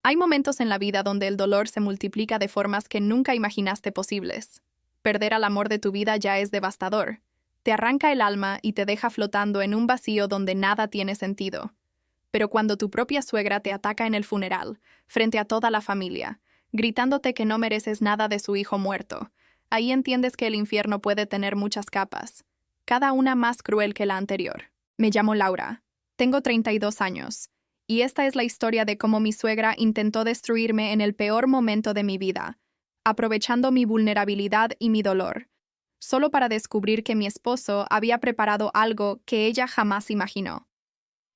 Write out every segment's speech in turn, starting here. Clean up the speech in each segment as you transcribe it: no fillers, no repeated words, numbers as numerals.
Hay momentos en la vida donde el dolor se multiplica de formas que nunca imaginaste posibles. Perder al amor de tu vida ya es devastador. Te arranca el alma y te deja flotando en un vacío donde nada tiene sentido. Pero cuando tu propia suegra te ataca en el funeral, frente a toda la familia, gritándote que no mereces nada de su hijo muerto, ahí entiendes que el infierno puede tener muchas capas, cada una más cruel que la anterior. Me llamo Laura. Tengo 32 años. Y esta es la historia de cómo mi suegra intentó destruirme en el peor momento de mi vida, aprovechando mi vulnerabilidad y mi dolor, solo para descubrir que mi esposo había preparado algo que ella jamás imaginó.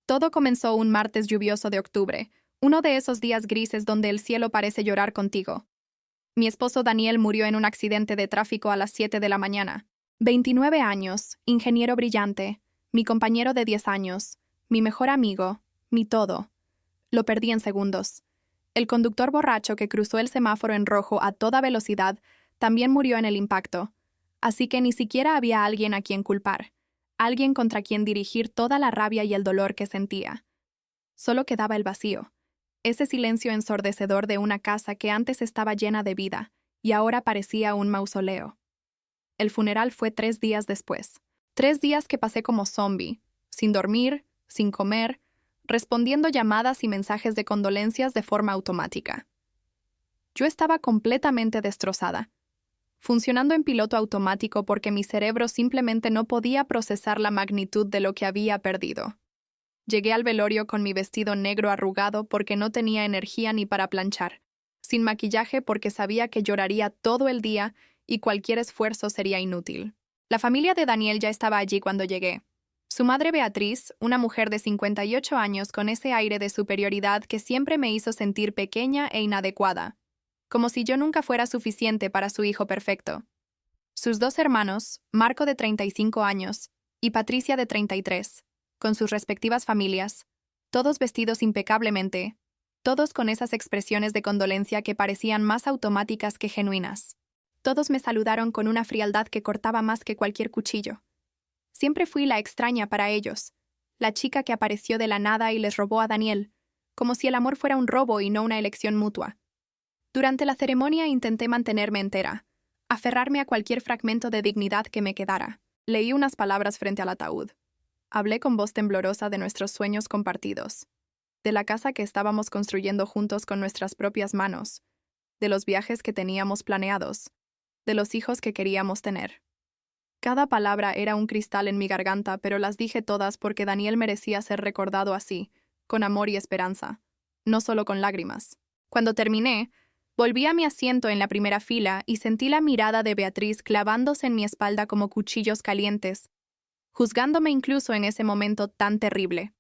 Todo comenzó un martes lluvioso de octubre, uno de esos días grises donde el cielo parece llorar contigo. Mi esposo Daniel murió en un accidente de tráfico a las 7 de la mañana. 29 años, ingeniero brillante, mi compañero de 10 años, mi mejor amigo, mi todo. Lo perdí en segundos. El conductor borracho que cruzó el semáforo en rojo a toda velocidad también murió en el impacto, así que ni siquiera había alguien a quien culpar, alguien contra quien dirigir toda la rabia y el dolor que sentía. Solo quedaba el vacío, ese silencio ensordecedor de una casa que antes estaba llena de vida y ahora parecía un mausoleo. El funeral fue 3 días después. 3 días que pasé como zombie, sin dormir, sin comer, respondiendo llamadas y mensajes de condolencias de forma automática. Yo estaba completamente destrozada, funcionando en piloto automático porque mi cerebro simplemente no podía procesar la magnitud de lo que había perdido. Llegué al velorio con mi vestido negro arrugado porque no tenía energía ni para planchar, sin maquillaje porque sabía que lloraría todo el día y cualquier esfuerzo sería inútil. La familia de Daniel ya estaba allí cuando llegué. Su madre Beatriz, una mujer de 58 años con ese aire de superioridad que siempre me hizo sentir pequeña e inadecuada, como si yo nunca fuera suficiente para su hijo perfecto. Sus 2 hermanos, Marco de 35 años y Patricia de 33, con sus respectivas familias, todos vestidos impecablemente, todos con esas expresiones de condolencia que parecían más automáticas que genuinas. Todos me saludaron con una frialdad que cortaba más que cualquier cuchillo. Siempre fui la extraña para ellos, la chica que apareció de la nada y les robó a Daniel, como si el amor fuera un robo y no una elección mutua. Durante la ceremonia intenté mantenerme entera, aferrarme a cualquier fragmento de dignidad que me quedara. Leí unas palabras frente al ataúd. Hablé con voz temblorosa de nuestros sueños compartidos, de la casa que estábamos construyendo juntos con nuestras propias manos, de los viajes que teníamos planeados, de los hijos que queríamos tener. Cada palabra era un cristal en mi garganta, pero las dije todas porque Daniel merecía ser recordado así, con amor y esperanza, no solo con lágrimas. Cuando terminé, volví a mi asiento en la primera fila y sentí la mirada de Beatriz clavándose en mi espalda como cuchillos calientes, juzgándome incluso en ese momento tan terrible.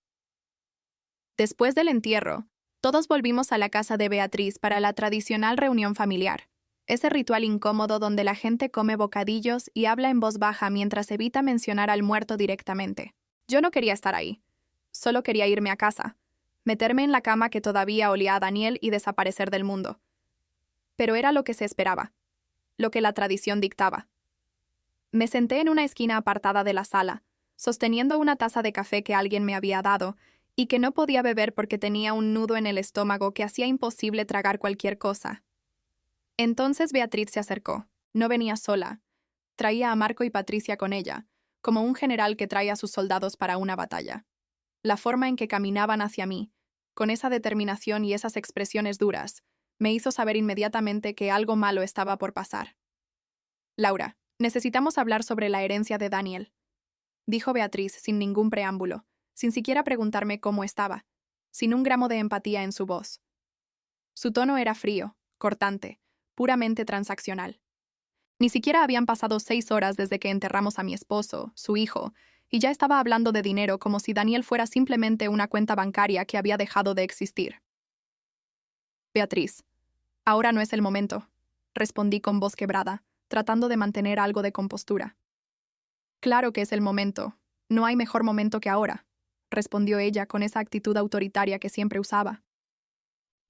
Después del entierro, todos volvimos a la casa de Beatriz para la tradicional reunión familiar. Ese ritual incómodo donde la gente come bocadillos y habla en voz baja mientras evita mencionar al muerto directamente. Yo no quería estar ahí. Solo quería irme a casa, meterme en la cama que todavía olía a Daniel y desaparecer del mundo. Pero era lo que se esperaba, lo que la tradición dictaba. Me senté en una esquina apartada de la sala, sosteniendo una taza de café que alguien me había dado y que no podía beber porque tenía un nudo en el estómago que hacía imposible tragar cualquier cosa. Entonces Beatriz se acercó. No venía sola. Traía a Marco y Patricia con ella, como un general que trae a sus soldados para una batalla. La forma en que caminaban hacia mí, con esa determinación y esas expresiones duras, me hizo saber inmediatamente que algo malo estaba por pasar. Laura, necesitamos hablar sobre la herencia de Daniel, dijo Beatriz sin ningún preámbulo, sin siquiera preguntarme cómo estaba, sin un gramo de empatía en su voz. Su tono era frío, cortante, puramente transaccional. Ni siquiera habían pasado 6 horas desde que enterramos a mi esposo, su hijo, y ya estaba hablando de dinero como si Daniel fuera simplemente una cuenta bancaria que había dejado de existir. Beatriz, ahora no es el momento, respondí con voz quebrada, tratando de mantener algo de compostura. Claro que es el momento. No hay mejor momento que ahora, respondió ella con esa actitud autoritaria que siempre usaba.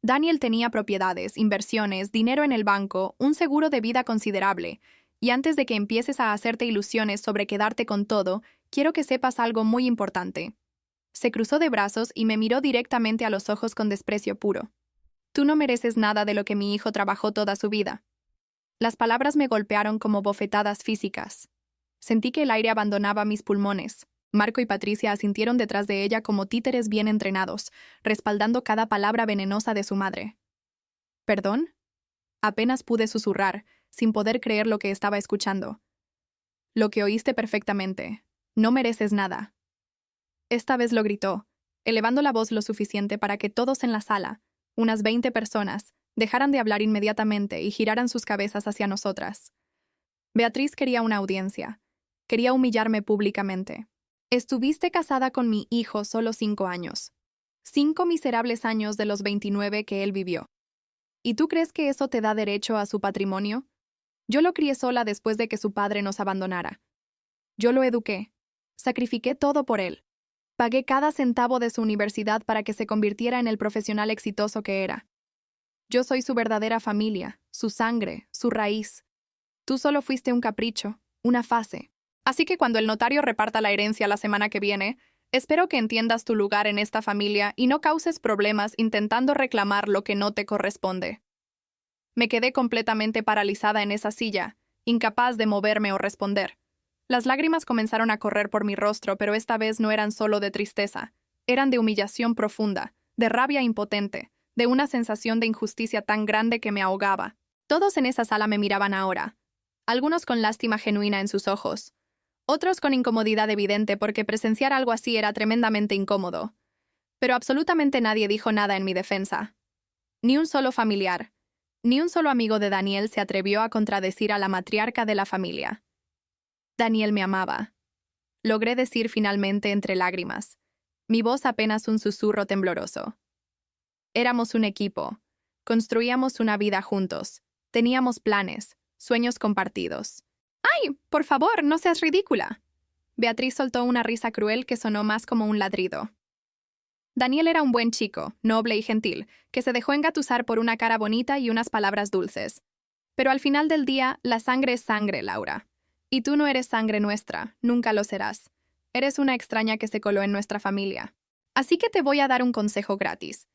Daniel tenía propiedades, inversiones, dinero en el banco, un seguro de vida considerable, y antes de que empieces a hacerte ilusiones sobre quedarte con todo, quiero que sepas algo muy importante. Se cruzó de brazos y me miró directamente a los ojos con desprecio puro. Tú no mereces nada de lo que mi hijo trabajó toda su vida. Las palabras me golpearon como bofetadas físicas. Sentí que el aire abandonaba mis pulmones. Marco y Patricia asintieron detrás de ella como títeres bien entrenados, respaldando cada palabra venenosa de su madre. ¿Perdón? Apenas pude susurrar, sin poder creer lo que estaba escuchando. Lo que oíste perfectamente. No mereces nada. Esta vez lo gritó, elevando la voz lo suficiente para que todos en la sala, unas 20 personas, dejaran de hablar inmediatamente y giraran sus cabezas hacia nosotras. Beatriz quería una audiencia. Quería humillarme públicamente. Estuviste casada con mi hijo solo 5 años. 5 miserables años de los 29 que él vivió. ¿Y tú crees que eso te da derecho a su patrimonio? Yo lo crié sola después de que su padre nos abandonara. Yo lo eduqué. Sacrifiqué todo por él. Pagué cada centavo de su universidad para que se convirtiera en el profesional exitoso que era. Yo soy su verdadera familia, su sangre, su raíz. Tú solo fuiste un capricho, una fase. Así que cuando el notario reparta la herencia la semana que viene, espero que entiendas tu lugar en esta familia y no causes problemas intentando reclamar lo que no te corresponde. Me quedé completamente paralizada en esa silla, incapaz de moverme o responder. Las lágrimas comenzaron a correr por mi rostro, pero esta vez no eran solo de tristeza. Eran de humillación profunda, de rabia impotente, de una sensación de injusticia tan grande que me ahogaba. Todos en esa sala me miraban ahora, algunos con lástima genuina en sus ojos, otros con incomodidad evidente porque presenciar algo así era tremendamente incómodo. Pero absolutamente nadie dijo nada en mi defensa. Ni un solo familiar, ni un solo amigo de Daniel se atrevió a contradecir a la matriarca de la familia. Daniel me amaba. Logré decir finalmente entre lágrimas, mi voz apenas un susurro tembloroso. Éramos un equipo. Construíamos una vida juntos. Teníamos planes, sueños compartidos. ¡Ay, por favor, no seas ridícula! Beatriz soltó una risa cruel que sonó más como un ladrido. Daniel era un buen chico, noble y gentil, que se dejó engatusar por una cara bonita y unas palabras dulces. Pero al final del día, la sangre es sangre, Laura. Y tú no eres sangre nuestra, nunca lo serás. Eres una extraña que se coló en nuestra familia. Así que te voy a dar un consejo gratis.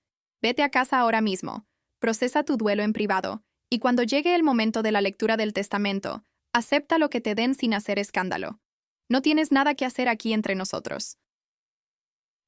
Vete a casa ahora mismo, procesa tu duelo en privado, y cuando llegue el momento de la lectura del testamento, acepta lo que te den sin hacer escándalo. No tienes nada que hacer aquí entre nosotros.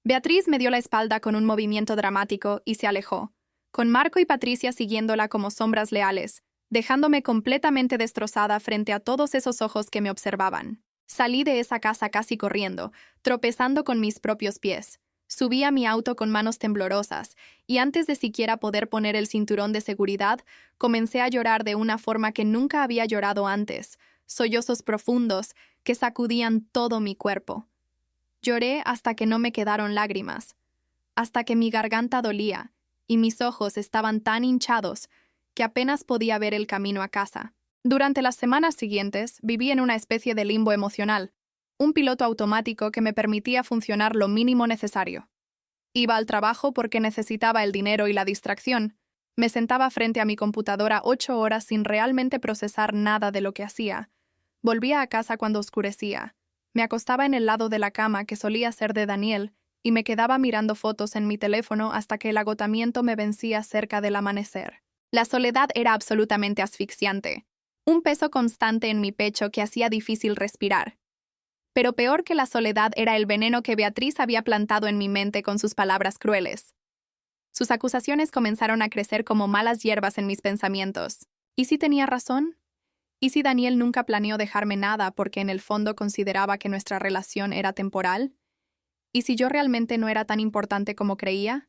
Beatriz me dio la espalda con un movimiento dramático y se alejó, con Marco y Patricia siguiéndola como sombras leales, dejándome completamente destrozada frente a todos esos ojos que me observaban. Salí de esa casa casi corriendo, tropezando con mis propios pies. Subí a mi auto con manos temblorosas, y antes de siquiera poder poner el cinturón de seguridad, comencé a llorar de una forma que nunca había llorado antes, sollozos profundos que sacudían todo mi cuerpo. Lloré hasta que no me quedaron lágrimas, hasta que mi garganta dolía y mis ojos estaban tan hinchados que apenas podía ver el camino a casa. Durante las semanas siguientes viví en una especie de limbo emocional, un piloto automático que me permitía funcionar lo mínimo necesario. Iba al trabajo porque necesitaba el dinero y la distracción. Me sentaba frente a mi computadora 8 horas sin realmente procesar nada de lo que hacía. Volvía a casa cuando oscurecía. Me acostaba en el lado de la cama que solía ser de Daniel y me quedaba mirando fotos en mi teléfono hasta que el agotamiento me vencía cerca del amanecer. La soledad era absolutamente asfixiante, un peso constante en mi pecho que hacía difícil respirar. Pero peor que la soledad era el veneno que Beatriz había plantado en mi mente con sus palabras crueles. Sus acusaciones comenzaron a crecer como malas hierbas en mis pensamientos. ¿Y si tenía razón? ¿Y si Daniel nunca planeó dejarme nada porque en el fondo consideraba que nuestra relación era temporal? ¿Y si yo realmente no era tan importante como creía?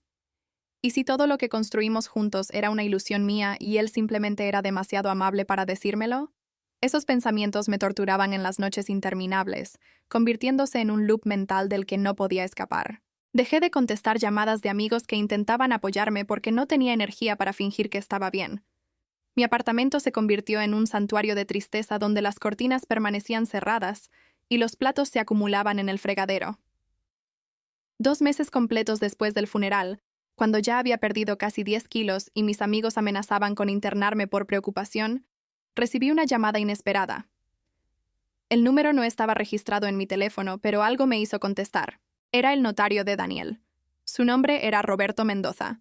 ¿Y si todo lo que construimos juntos era una ilusión mía y él simplemente era demasiado amable para decírmelo? Esos pensamientos me torturaban en las noches interminables, convirtiéndose en un loop mental del que no podía escapar. Dejé de contestar llamadas de amigos que intentaban apoyarme porque no tenía energía para fingir que estaba bien. Mi apartamento se convirtió en un santuario de tristeza donde las cortinas permanecían cerradas y los platos se acumulaban en el fregadero. 2 meses completos después del funeral, cuando ya había perdido casi 10 kilos y mis amigos amenazaban con internarme por preocupación, recibí una llamada inesperada. El número no estaba registrado en mi teléfono, pero algo me hizo contestar. Era el notario de Daniel. Su nombre era Roberto Mendoza.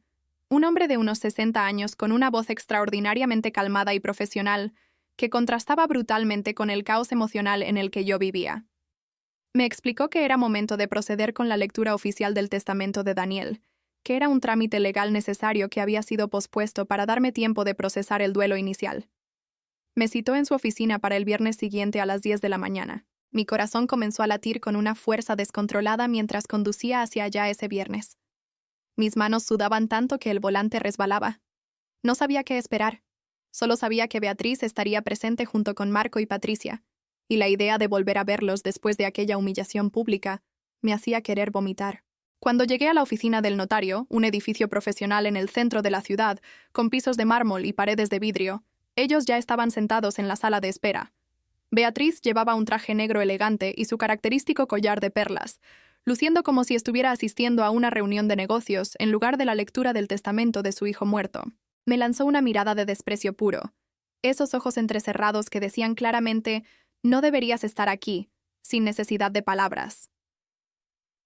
un hombre de unos 60 años con una voz extraordinariamente calmada y profesional, que contrastaba brutalmente con el caos emocional en el que yo vivía. Me explicó que era momento de proceder con la lectura oficial del testamento de Daniel, que era un trámite legal necesario que había sido pospuesto para darme tiempo de procesar el duelo inicial. Me citó en su oficina para el viernes siguiente a las 10 de la mañana. Mi corazón comenzó a latir con una fuerza descontrolada mientras conducía hacia allá ese viernes. Mis manos sudaban tanto que el volante resbalaba. No sabía qué esperar. Solo sabía que Beatriz estaría presente junto con Marco y Patricia, y la idea de volver a verlos después de aquella humillación pública me hacía querer vomitar. Cuando llegué a la oficina del notario, un edificio profesional en el centro de la ciudad, con pisos de mármol y paredes de vidrio, ellos ya estaban sentados en la sala de espera. Beatriz llevaba un traje negro elegante y su característico collar de perlas, luciendo como si estuviera asistiendo a una reunión de negocios en lugar de la lectura del testamento de su hijo muerto. Me lanzó una mirada de desprecio puro. Esos ojos entrecerrados que decían claramente: «No deberías estar aquí», sin necesidad de palabras.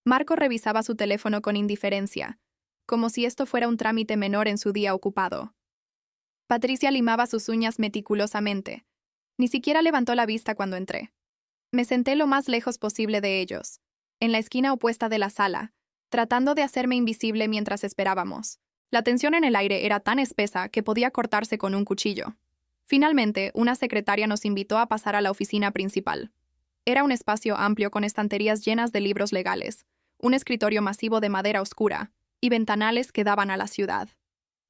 Marco revisaba su teléfono con indiferencia, como si esto fuera un trámite menor en su día ocupado. Patricia limaba sus uñas meticulosamente. Ni siquiera levantó la vista cuando entré. Me senté lo más lejos posible de ellos, en la esquina opuesta de la sala, tratando de hacerme invisible mientras esperábamos. La tensión en el aire era tan espesa que podía cortarse con un cuchillo. Finalmente, una secretaria nos invitó a pasar a la oficina principal. Era un espacio amplio con estanterías llenas de libros legales, un escritorio masivo de madera oscura y ventanales que daban a la ciudad.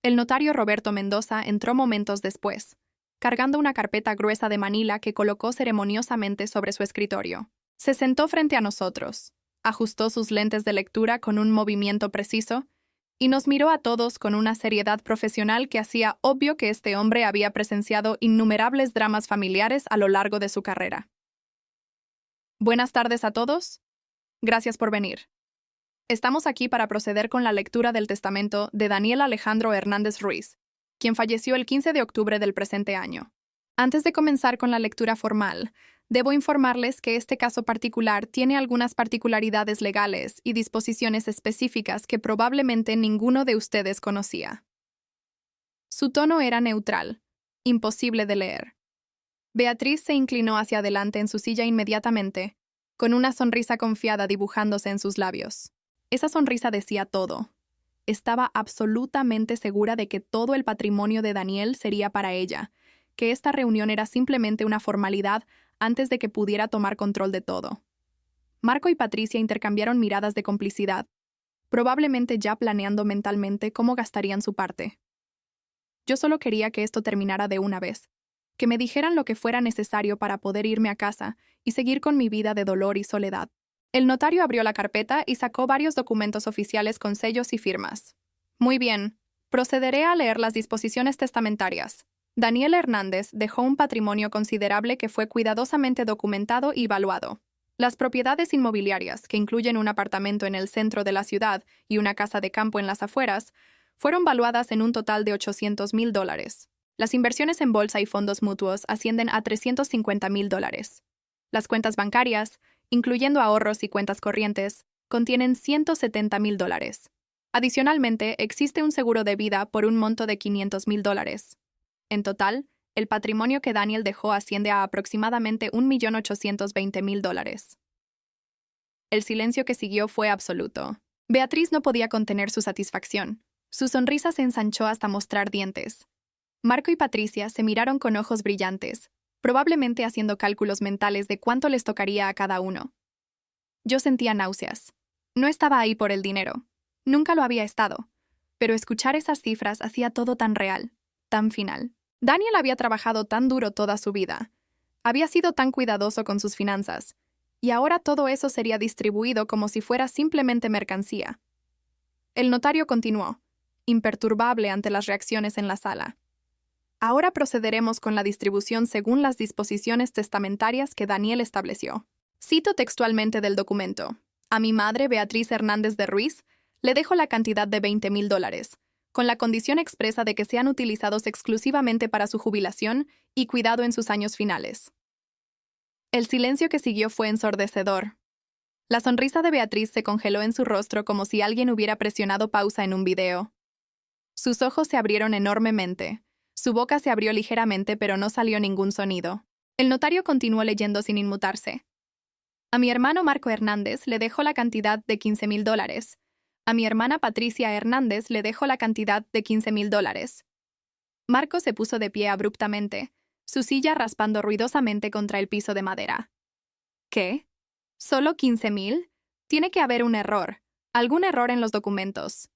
El notario Roberto Mendoza entró momentos después, cargando una carpeta gruesa de manila que colocó ceremoniosamente sobre su escritorio. Se sentó frente a nosotros, ajustó sus lentes de lectura con un movimiento preciso y nos miró a todos con una seriedad profesional que hacía obvio que este hombre había presenciado innumerables dramas familiares a lo largo de su carrera. Buenas tardes a todos. Gracias por venir. Estamos aquí para proceder con la lectura del testamento de Daniel Alejandro Hernández Ruiz, quien falleció el 15 de octubre del presente año. Antes de comenzar con la lectura formal, debo informarles que este caso particular tiene algunas particularidades legales y disposiciones específicas que probablemente ninguno de ustedes conocía. Su tono era neutral, imposible de leer. Beatriz se inclinó hacia adelante en su silla inmediatamente, con una sonrisa confiada dibujándose en sus labios. Esa sonrisa decía todo. Estaba absolutamente segura de que todo el patrimonio de Daniel sería para ella, que esta reunión era simplemente una formalidad antes de que pudiera tomar control de todo. Marco y Patricia intercambiaron miradas de complicidad, probablemente ya planeando mentalmente cómo gastarían su parte. Yo solo quería que esto terminara de una vez, que me dijeran lo que fuera necesario para poder irme a casa y seguir con mi vida de dolor y soledad. El notario abrió la carpeta y sacó varios documentos oficiales con sellos y firmas. Muy bien, procederé a leer las disposiciones testamentarias. Daniel Hernández dejó un patrimonio considerable que fue cuidadosamente documentado y valuado. Las propiedades inmobiliarias, que incluyen un apartamento en el centro de la ciudad y una casa de campo en las afueras, fueron valuadas en un total de $800,000. Las inversiones en bolsa y fondos mutuos ascienden a $350,000. Las cuentas bancarias, incluyendo ahorros y cuentas corrientes, contienen $170,000. Adicionalmente, existe un seguro de vida por un monto de $500,000. En total, el patrimonio que Daniel dejó asciende a aproximadamente $1,820,000. El silencio que siguió fue absoluto. Beatriz no podía contener su satisfacción. Su sonrisa se ensanchó hasta mostrar dientes. Marco y Patricia se miraron con ojos brillantes, probablemente haciendo cálculos mentales de cuánto les tocaría a cada uno. Yo sentía náuseas. No estaba ahí por el dinero. Nunca lo había estado. Pero escuchar esas cifras hacía todo tan real, tan final. Daniel había trabajado tan duro toda su vida. Había sido tan cuidadoso con sus finanzas. Y ahora todo eso sería distribuido como si fuera simplemente mercancía. El notario continuó, imperturbable ante las reacciones en la sala. Ahora procederemos con la distribución según las disposiciones testamentarias que Daniel estableció. Cito textualmente del documento. A mi madre, Beatriz Hernández de Ruiz, le dejo la cantidad de $20,000, con la condición expresa de que sean utilizados exclusivamente para su jubilación y cuidado en sus años finales. El silencio que siguió fue ensordecedor. La sonrisa de Beatriz se congeló en su rostro como si alguien hubiera presionado pausa en un video. Sus ojos se abrieron enormemente. Su boca se abrió ligeramente, pero no salió ningún sonido. El notario continuó leyendo sin inmutarse. A mi hermano Marco Hernández le dejó la cantidad de $15,000. A mi hermana Patricia Hernández le dejó la cantidad de $15,000. Marco se puso de pie abruptamente, su silla raspando ruidosamente contra el piso de madera. ¿Qué? ¿Solo 15,000? Tiene que haber un error. Algún error en los documentos.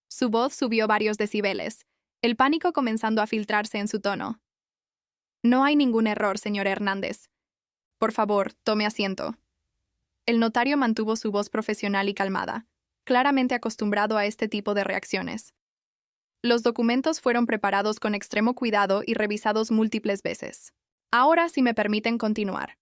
Su voz subió varios decibeles, el pánico comenzando a filtrarse en su tono. No hay ningún error, señor Hernández. Por favor, tome asiento. El notario mantuvo su voz profesional y calmada, claramente acostumbrado a este tipo de reacciones. Los documentos fueron preparados con extremo cuidado y revisados múltiples veces. Ahora, si me permiten continuar.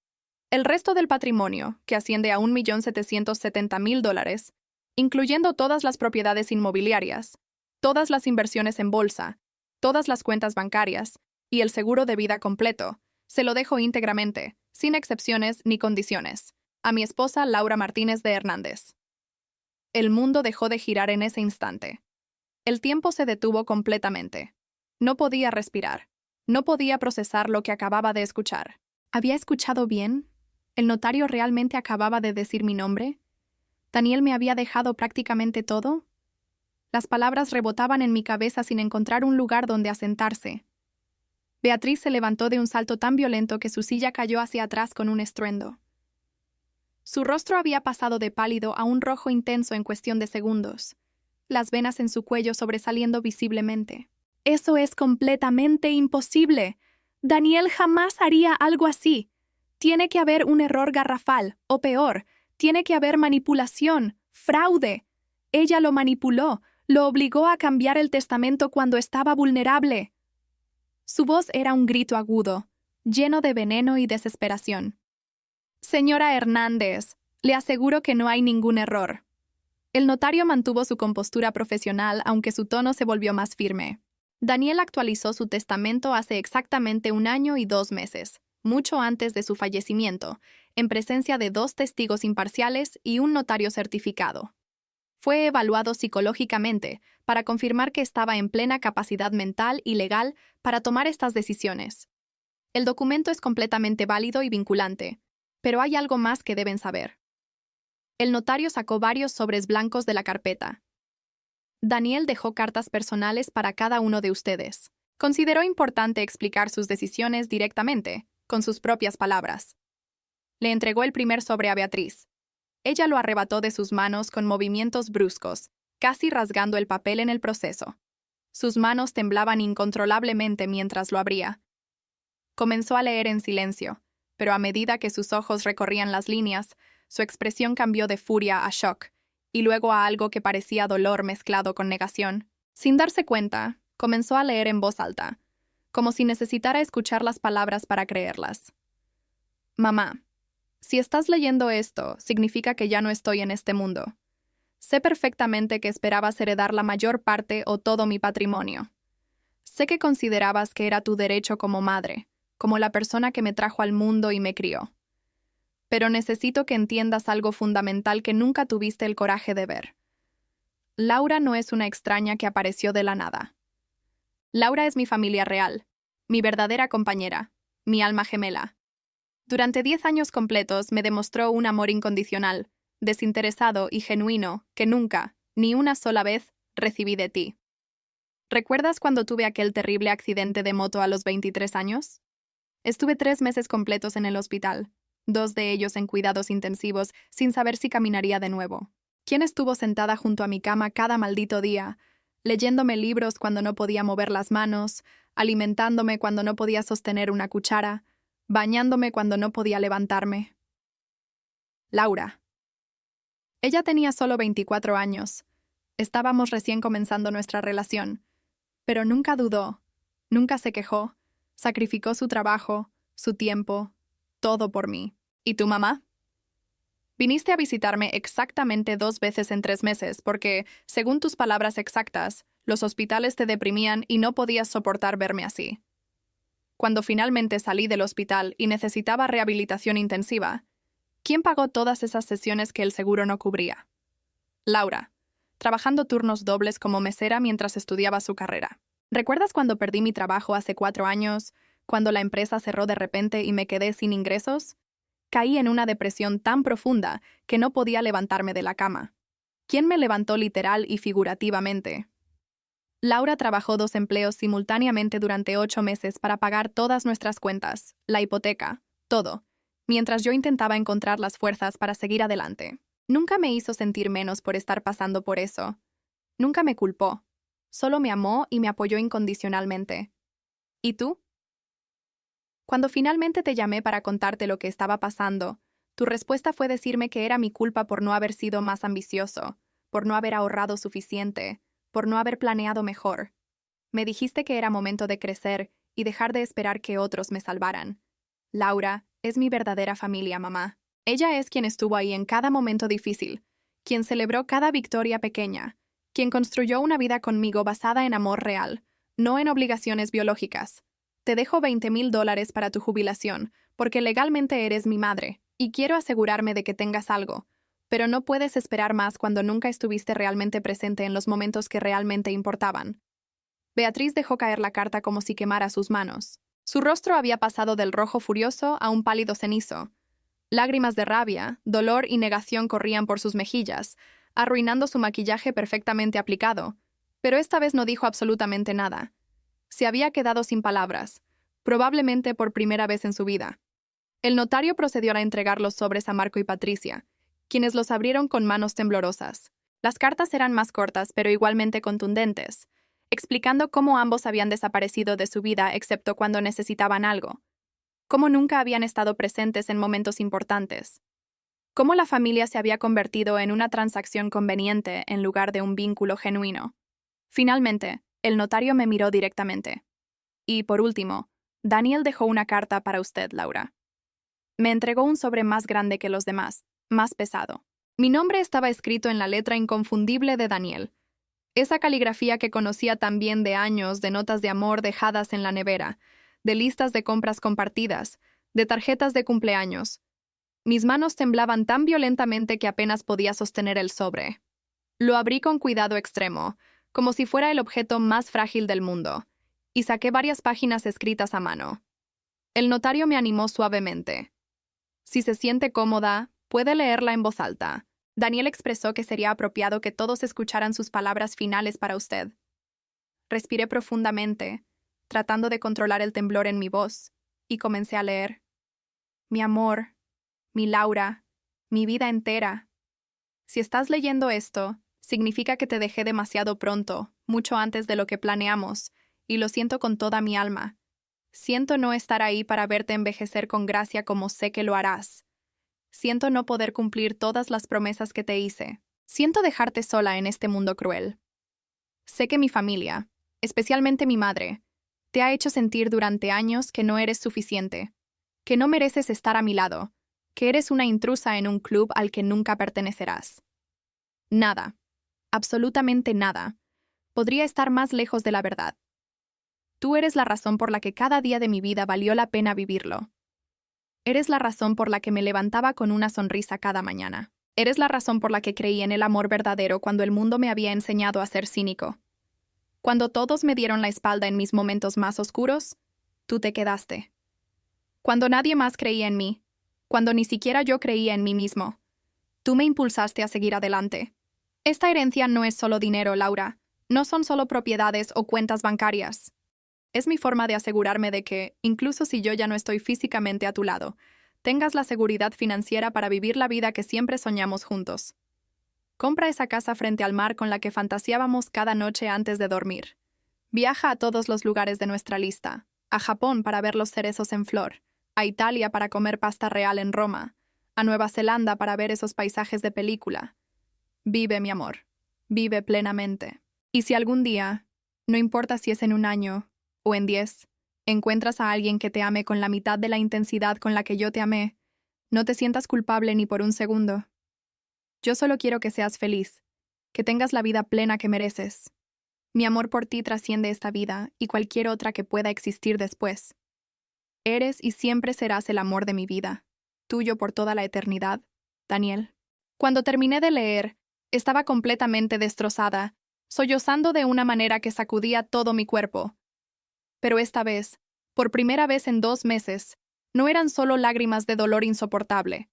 El resto del patrimonio, que asciende a $1,770,000, incluyendo todas las propiedades inmobiliarias, todas las inversiones en bolsa, todas las cuentas bancarias y el seguro de vida completo, se lo dejo íntegramente, sin excepciones ni condiciones, a mi esposa Laura Martínez de Hernández. El mundo dejó de girar en ese instante. El tiempo se detuvo completamente. No podía respirar. No podía procesar lo que acababa de escuchar. ¿Había escuchado bien? ¿El notario realmente acababa de decir mi nombre? ¿Daniel me había dejado prácticamente todo? Las palabras rebotaban en mi cabeza sin encontrar un lugar donde asentarse. Beatriz se levantó de un salto tan violento que su silla cayó hacia atrás con un estruendo. Su rostro había pasado de pálido a un rojo intenso en cuestión de segundos, las venas en su cuello sobresaliendo visiblemente. «Eso es completamente imposible. Daniel jamás haría algo así. Tiene que haber un error garrafal, o peor, tiene que haber manipulación, fraude. Ella lo manipuló, lo obligó a cambiar el testamento cuando estaba vulnerable». Su voz era un grito agudo, lleno de veneno y desesperación. «Señora Hernández, le aseguro que no hay ningún error». El notario mantuvo su compostura profesional, aunque su tono se volvió más firme. Daniel actualizó su testamento hace exactamente 1 año y 2 meses, mucho antes de su fallecimiento, en presencia de 2 testigos imparciales y un notario certificado. Fue evaluado psicológicamente para confirmar que estaba en plena capacidad mental y legal para tomar estas decisiones. El documento es completamente válido y vinculante, pero hay algo más que deben saber. El notario sacó varios sobres blancos de la carpeta. Daniel dejó cartas personales para cada uno de ustedes. Consideró importante explicar sus decisiones directamente, con sus propias palabras. Le entregó el primer sobre a Beatriz. Ella lo arrebató de sus manos con movimientos bruscos, casi rasgando el papel en el proceso. Sus manos temblaban incontrolablemente mientras lo abría. Comenzó a leer en silencio, pero a medida que sus ojos recorrían las líneas, su expresión cambió de furia a shock, y luego a algo que parecía dolor mezclado con negación. Sin darse cuenta, comenzó a leer en voz alta, como si necesitara escuchar las palabras para creerlas. «Mamá, si estás leyendo esto, significa que ya no estoy en este mundo. Sé perfectamente que esperabas heredar la mayor parte o todo mi patrimonio. Sé que considerabas que era tu derecho como madre, como la persona que me trajo al mundo y me crió. Pero necesito que entiendas algo fundamental que nunca tuviste el coraje de ver. Laura no es una extraña que apareció de la nada. Laura es mi familia real, mi verdadera compañera, mi alma gemela. Durante 10 años completos me demostró un amor incondicional, desinteresado y genuino que nunca, ni una sola vez, recibí de ti. ¿Recuerdas cuando tuve aquel terrible accidente de moto a los 23 años? Estuve 3 meses completos en el hospital, 2 de ellos en cuidados intensivos, sin saber si caminaría de nuevo. ¿Quién estuvo sentada junto a mi cama cada maldito día, leyéndome libros cuando no podía mover las manos, alimentándome cuando no podía sostener una cuchara, bañándome cuando no podía levantarme? Laura. Ella tenía solo 24 años. Estábamos recién comenzando nuestra relación, pero nunca dudó, nunca se quejó, sacrificó su trabajo, su tiempo, todo por mí. ¿Y tu mamá? Viniste a visitarme exactamente 2 veces en 3 meses porque, según tus palabras exactas, los hospitales te deprimían y no podías soportar verme así. Cuando finalmente salí del hospital y necesitaba rehabilitación intensiva, ¿quién pagó todas esas sesiones que el seguro no cubría? Laura, trabajando turnos dobles como mesera mientras estudiaba su carrera. ¿Recuerdas cuando perdí mi trabajo hace 4 años, cuando la empresa cerró de repente y me quedé sin ingresos? Caí en una depresión tan profunda que no podía levantarme de la cama. ¿Quién me levantó literal y figurativamente? Laura trabajó 2 empleos simultáneamente durante 8 meses para pagar todas nuestras cuentas, la hipoteca, todo, mientras yo intentaba encontrar las fuerzas para seguir adelante. Nunca me hizo sentir menos por estar pasando por eso. Nunca me culpó. Solo me amó y me apoyó incondicionalmente. ¿Y tú? Cuando finalmente te llamé para contarte lo que estaba pasando, tu respuesta fue decirme que era mi culpa por no haber sido más ambicioso, por no haber ahorrado suficiente, por no haber planeado mejor. Me dijiste que era momento de crecer y dejar de esperar que otros me salvaran. Laura es mi verdadera familia, mamá. Ella es quien estuvo ahí en cada momento difícil, quien celebró cada victoria pequeña, quien construyó una vida conmigo basada en amor real, no en obligaciones biológicas. Te dejo $20,000 para tu jubilación, porque legalmente eres mi madre, y quiero asegurarme de que tengas algo, pero no puedes esperar más cuando nunca estuviste realmente presente en los momentos que realmente importaban. Beatriz dejó caer la carta como si quemara sus manos. Su rostro había pasado del rojo furioso a un pálido cenizo. Lágrimas de rabia, dolor y negación corrían por sus mejillas, arruinando su maquillaje perfectamente aplicado, pero esta vez no dijo absolutamente nada. Se había quedado sin palabras, probablemente por primera vez en su vida. El notario procedió a entregar los sobres a Marco y Patricia, quienes los abrieron con manos temblorosas. Las cartas eran más cortas, pero igualmente contundentes, explicando cómo ambos habían desaparecido de su vida excepto cuando necesitaban algo, cómo nunca habían estado presentes en momentos importantes, cómo la familia se había convertido en una transacción conveniente en lugar de un vínculo genuino. Finalmente, el notario me miró directamente. Y, por último, Daniel dejó una carta para usted, Laura. Me entregó un sobre más grande que los demás, más pesado. Mi nombre estaba escrito en la letra inconfundible de Daniel, esa caligrafía que conocía tan bien de años de notas de amor dejadas en la nevera, de listas de compras compartidas, de tarjetas de cumpleaños. Mis manos temblaban tan violentamente que apenas podía sostener el sobre. Lo abrí con cuidado extremo, como si fuera el objeto más frágil del mundo, y saqué varias páginas escritas a mano. El notario me animó suavemente. Si se siente cómoda, puede leerla en voz alta. Daniel expresó que sería apropiado que todos escucharan sus palabras finales para usted. Respiré profundamente, tratando de controlar el temblor en mi voz, y comencé a leer. Mi amor, mi Laura, mi vida entera. Si estás leyendo esto, significa que te dejé demasiado pronto, mucho antes de lo que planeamos, y lo siento con toda mi alma. Siento no estar ahí para verte envejecer con gracia como sé que lo harás. Siento no poder cumplir todas las promesas que te hice. Siento dejarte sola en este mundo cruel. Sé que mi familia, especialmente mi madre, te ha hecho sentir durante años que no eres suficiente, que no mereces estar a mi lado, que eres una intrusa en un club al que nunca pertenecerás. Nada, absolutamente nada, podría estar más lejos de la verdad. Tú eres la razón por la que cada día de mi vida valió la pena vivirlo. Eres la razón por la que me levantaba con una sonrisa cada mañana. Eres la razón por la que creí en el amor verdadero cuando el mundo me había enseñado a ser cínico. Cuando todos me dieron la espalda en mis momentos más oscuros, tú te quedaste. Cuando nadie más creía en mí, cuando ni siquiera yo creía en mí mismo, tú me impulsaste a seguir adelante. Esta herencia no es solo dinero, Laura. No son solo propiedades o cuentas bancarias. Es mi forma de asegurarme de que, incluso si yo ya no estoy físicamente a tu lado, tengas la seguridad financiera para vivir la vida que siempre soñamos juntos. Compra esa casa frente al mar con la que fantaseábamos cada noche antes de dormir. Viaja a todos los lugares de nuestra lista. A Japón para ver los cerezos en flor. A Italia para comer pasta real en Roma. A Nueva Zelanda para ver esos paisajes de película. Vive, mi amor. Vive plenamente. Y si algún día, no importa si es en un año o en 10, encuentras a alguien que te ame con la mitad de la intensidad con la que yo te amé, no te sientas culpable ni por un segundo. Yo solo quiero que seas feliz, que tengas la vida plena que mereces. Mi amor por ti trasciende esta vida y cualquier otra que pueda existir después. Eres y siempre serás el amor de mi vida, tuyo por toda la eternidad, Daniel. Cuando terminé de leer, Estaba completamente destrozada, sollozando de una manera que sacudía todo mi cuerpo. Pero esta vez, por primera vez en 2 meses, no eran solo lágrimas de dolor insoportable.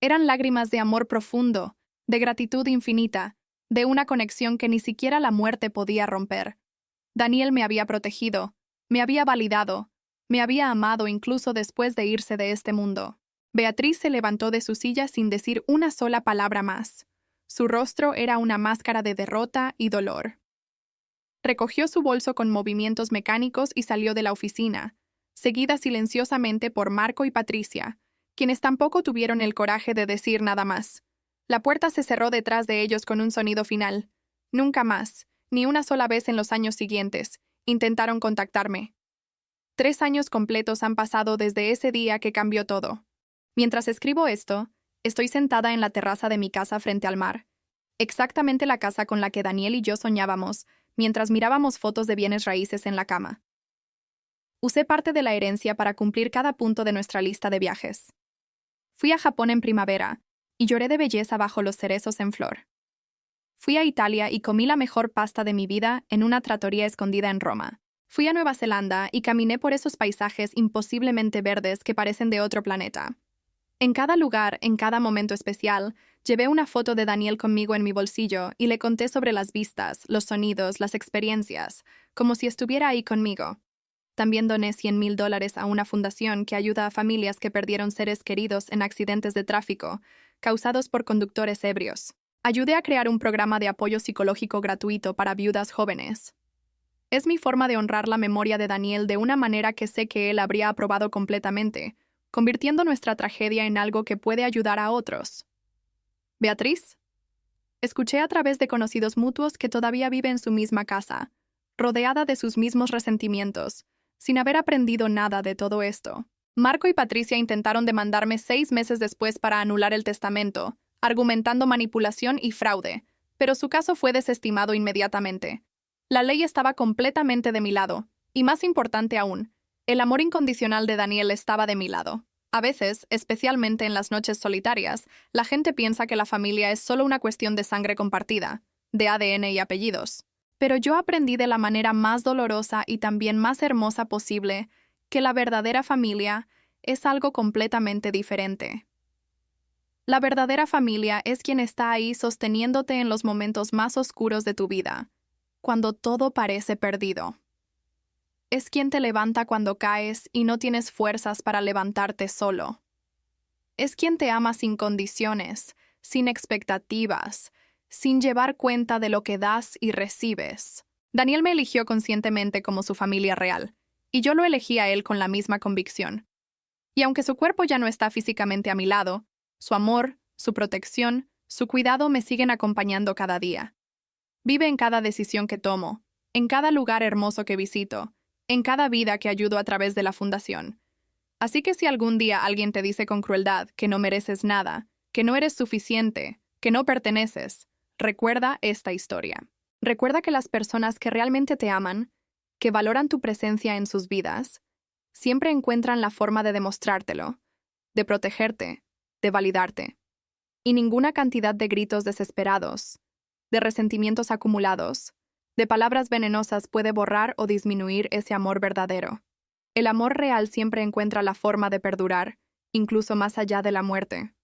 Eran lágrimas de amor profundo, de gratitud infinita, de una conexión que ni siquiera la muerte podía romper. Daniel me había protegido, me había validado, me había amado incluso después de irse de este mundo. Beatriz se levantó de su silla sin decir una sola palabra más. Su rostro era una máscara de derrota y dolor. Recogió su bolso con movimientos mecánicos y salió de la oficina, seguida silenciosamente por Marco y Patricia, quienes tampoco tuvieron el coraje de decir nada más. La puerta se cerró detrás de ellos con un sonido final. Nunca más, ni una sola vez en los años siguientes, intentaron contactarme. 3 años completos han pasado desde ese día que cambió todo. Mientras escribo esto, estoy sentada en la terraza de mi casa frente al mar. Exactamente la casa con la que Daniel y yo soñábamos, mientras mirábamos fotos de bienes raíces en la cama. Usé parte de la herencia para cumplir cada punto de nuestra lista de viajes. Fui a Japón en primavera, y lloré de belleza bajo los cerezos en flor. Fui a Italia y comí la mejor pasta de mi vida en una trattoria escondida en Roma. Fui a Nueva Zelanda y caminé por esos paisajes imposiblemente verdes que parecen de otro planeta. En cada lugar, en cada momento especial, llevé una foto de Daniel conmigo en mi bolsillo y le conté sobre las vistas, los sonidos, las experiencias, como si estuviera ahí conmigo. También doné $100,000 a una fundación que ayuda a familias que perdieron seres queridos en accidentes de tráfico, causados por conductores ebrios. Ayudé a crear un programa de apoyo psicológico gratuito para viudas jóvenes. Es mi forma de honrar la memoria de Daniel de una manera que sé que él habría aprobado completamente, convirtiendo nuestra tragedia en algo que puede ayudar a otros. ¿Beatriz? Escuché a través de conocidos mutuos que todavía vive en su misma casa, rodeada de sus mismos resentimientos, sin haber aprendido nada de todo esto. Marco y Patricia intentaron demandarme 6 meses después para anular el testamento, argumentando manipulación y fraude, pero su caso fue desestimado inmediatamente. La ley estaba completamente de mi lado, y más importante aún, el amor incondicional de Daniel estaba de mi lado. A veces, especialmente en las noches solitarias, la gente piensa que la familia es solo una cuestión de sangre compartida, de ADN y apellidos. Pero yo aprendí de la manera más dolorosa y también más hermosa posible que la verdadera familia es algo completamente diferente. La verdadera familia es quien está ahí sosteniéndote en los momentos más oscuros de tu vida, cuando todo parece perdido. Es quien te levanta cuando caes y no tienes fuerzas para levantarte solo. Es quien te ama sin condiciones, sin expectativas, sin llevar cuenta de lo que das y recibes. Daniel me eligió conscientemente como su familia real, y yo lo elegí a él con la misma convicción. Y aunque su cuerpo ya no está físicamente a mi lado, su amor, su protección, su cuidado me siguen acompañando cada día. Vive en cada decisión que tomo, en cada lugar hermoso que visito, en cada vida que ayudo a través de la fundación. Así que si algún día alguien te dice con crueldad que no mereces nada, que no eres suficiente, que no perteneces, recuerda esta historia. Recuerda que las personas que realmente te aman, que valoran tu presencia en sus vidas, siempre encuentran la forma de demostrártelo, de protegerte, de validarte. Y ninguna cantidad de gritos desesperados, de resentimientos acumulados, de palabras venenosas puede borrar o disminuir ese amor verdadero. El amor real siempre encuentra la forma de perdurar, incluso más allá de la muerte.